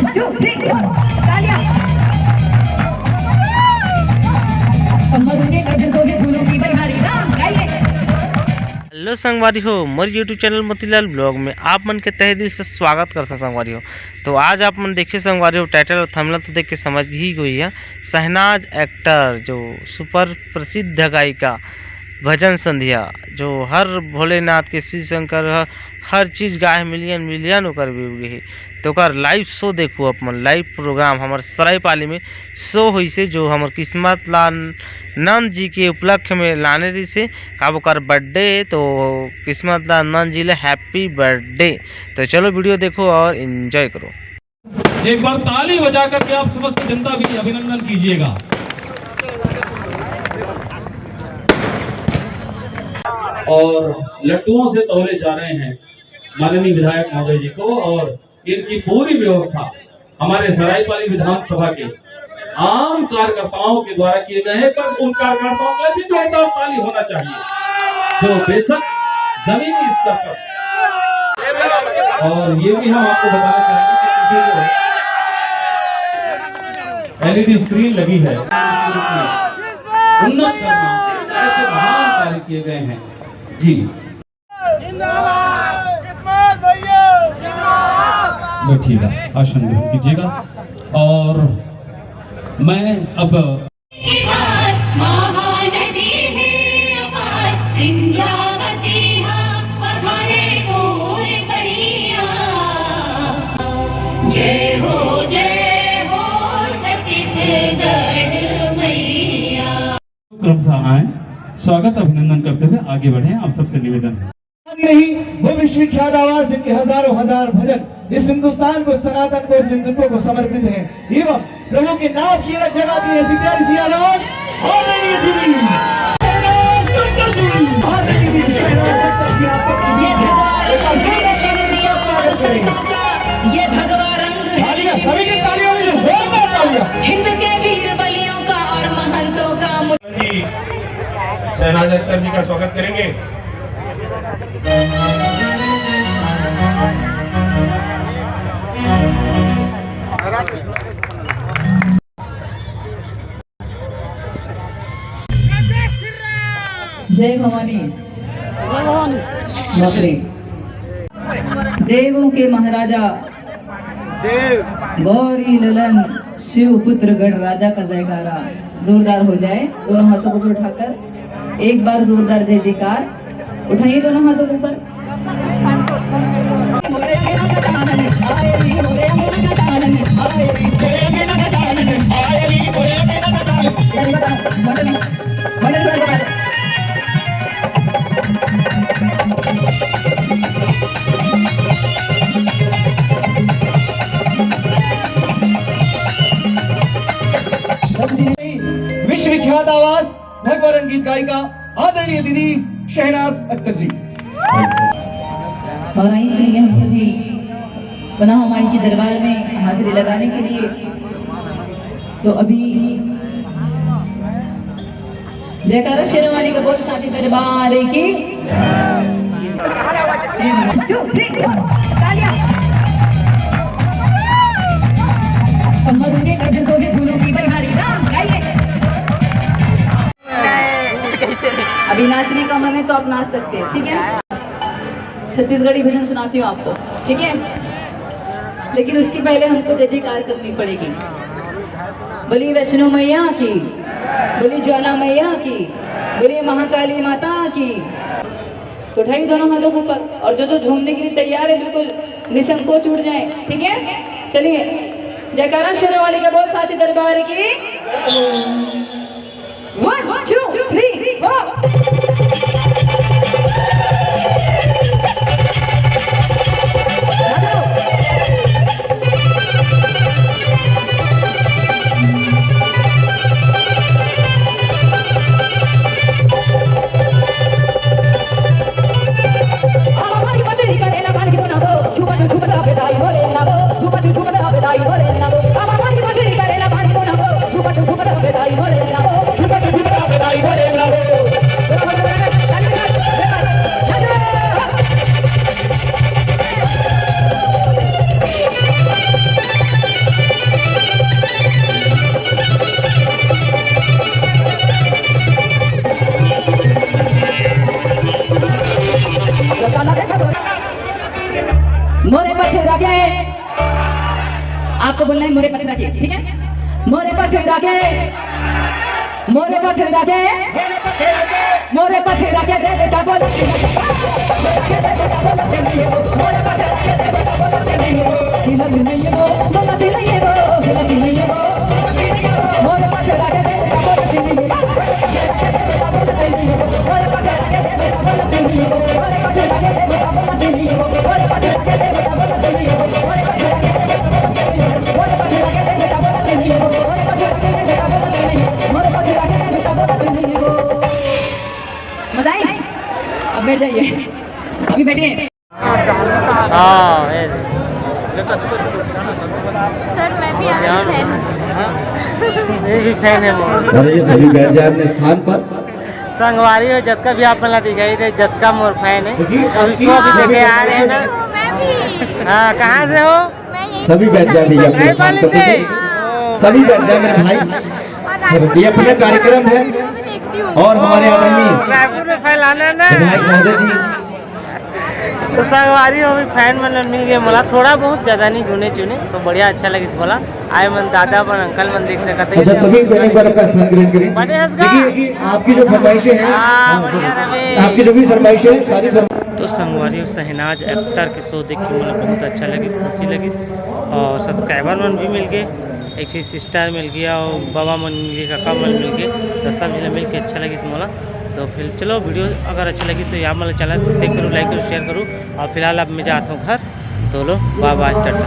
Hello संगवारी हो, मोर YouTube channel Motilal blog में आप मन के तहे दिल से स्वागत करता संगवारी हो। तो आज आप मन देखे संगवारी हो, टाइटल और थंबनेल तो देख के समझ ही गई है। शहनाज एक्टर जो सुपर प्रसिद्ध गायिका भजन संध्या जो हर भोलेनाथ के शिव शंकर हर चीज़ गाय मिलियन मिलियन ओकर व्यू गई। तो ओकर लाइव शो देखू अपन लाइव प्रोग्राम हमार सरायपाली में शो हुई से जो हमार किस्मत लाल नंद जी के उपलक्ष्य में लाने रही से कब ओकर बर्थडे। तो किस्मत लाल नंद जी ले हैप्पी बर्थडे। तो चलो वीडियो देखो और एंजॉय करो। एक बार ताली बजा करके आप समस्त जनता भी अभिनंदन कीजिएगा। और लड्डुओं से तौले जा रहे हैं माननीय विधायक महोदय जी को, और इनकी पूरी व्यवस्था हमारे सरायपाली विधानसभा के आम कार्यकर्ताओं के द्वारा किए गए हैं। पर उन कार्यकर्ताओं का भी जोरदार ताली होना चाहिए जो बेशक जमीनी स्तर पर। और ये भी हम आपको बताना चाहेंगे कि पीछे जो LED स्क्रीन लगी है उन्नत करना, ऐसे महान कार्य किए गए हैं जी। बैठिएगा, आसन ग्रहण कीजिएगा। और मैं अब क्रमशः आए स्वागत अभिनंदन करते हुए आगे बढ़े। आप सबसे निवेदन है नहीं वो विश्वविख्यात आवाज जिनके हजारों हजार भजन इस हिंदुस्तान को, सनातन को, इस हिंदुत्व को समर्पित है, एवं प्रभु के नाम की जगह दी ऐसी प्यारी सी आवाज ये भगवान हिंद के वीर बलियों का और महंतों का। शहनाज अख्तर जी का स्वागत करेंगे। जय भवानी नौकरी देवों के महाराजा गौरी ललन शिव पुत्र गण राजा का जयकारा जोरदार हो जाए। दोनों हाथों को उठाकर एक बार जोरदार जय जयकार उठाइए दोनों हाथों को ऊपर। विश्वविख्यात आवाज भगवान गीत गायिका आदरणीय दीदी शहनाज अख्तर जी। और आई चाहिए हम सभी पुनः माई के दरबार में हाजिरी लगाने के लिए। तो अभी जयकारा शेरवाली का बोल साथी दरबार की अभी नाचने का मन है तो आप नाच सकते हैं, ठीक है। छत्तीसगढ़ी भजन सुनाती हूँ आपको, ठीक है। लेकिन उसके पहले हमको जय जयकार करनी पड़ेगी। बोली वैष्णो मैया की, बोली ज्वाला मैया की, बोली महाकाली माता की। तो उठाइए दोनों हाथों को ऊपर और जो झूमने के लिए तैयार है बिल्कुल निसंकोच उठ जाए, ठीक है। चलिए जयकारा शेरवाली का बोल साचे दरबार की 1 2 3 4। Bye. आपको बोलना है मोरे पथरा के, ठीक है? मोरे पथरा के, मोरे पथरा के, मोरे पथरा के दे बेटा बोल, मोरे पथरा के दे बेटा बोल, हिलत नहीं है वो, बोलत नहीं है वो, हिलत नहीं है वो, मोरे पथरा के दे बेटा बोल, मोरे पथरा के दे बेटा बोल, मोरे पथरा के दे बेटा बोल, मोरे पथरा के दे बेटा बोल, मोरे पथरा के दे बेटा बोल, मोरे पथरा के दे बेटा बोल, मोरे पथरा के दे बेटा बोल, मोरे पथरा के दे बेटा बोल। मजा आई? अब बैठ जाइए, अभी बैठिए। हाँ सर मैं भी आपकी फैन हूँ। ये भी फैन है मोर। अरे ये सभी बैठ जाए अपने स्थान पर। संगवारी हो जतका भी आप मला दिखाई दे, जतका मोर फैन है। अभी शो भी देखे आ रहे हैं ना। मैं भी। हाँ कहाँ से हो? मैं यहीं सभी बैठ जाए भैया अपने स्थान पर, सभी बैठ जाए मेरे भाई। ये अपना कार्यक्रम है और हमारे आदरणीय रायपुर में फैलाना ना। विधायक महोदय जी तो संगवारी हो भी फैन मतलब मिल गए मोला, थोड़ा बहुत ज्यादा नहीं गुने चुने, तो बढ़िया अच्छा लगे बोला। आए मन दादा मन अंकल मन देख सकते अच्छा सभी एक बार अपना स्थान ग्रहण करें। बड़े हंसगा। देखिए आपकी जो फरमाइशें हैं, बढ़िया रहे। आपकी जो भी फरमाइशें हैं सारी तो संगवारी शहनाज अख्तर के शो देख के मुझे बहुत अच्छा लगी, खुशी लगी और सब्सक्राइबर मन भी मिल गए, एक चीज सिस्टर मिल गया और बाबा मन मिल गए, काका मन मिल गए, तो सब जिले मिल के अच्छा लगी मोला। तो फिर चलो वीडियो अगर अच्छा लगी तो यहाँ मतलब चैनल सब्सक्राइब करो, लाइक करो, शेयर करो और फिलहाल अब मैं जाता हूँ घर। तो लो बाय बाय टाटा।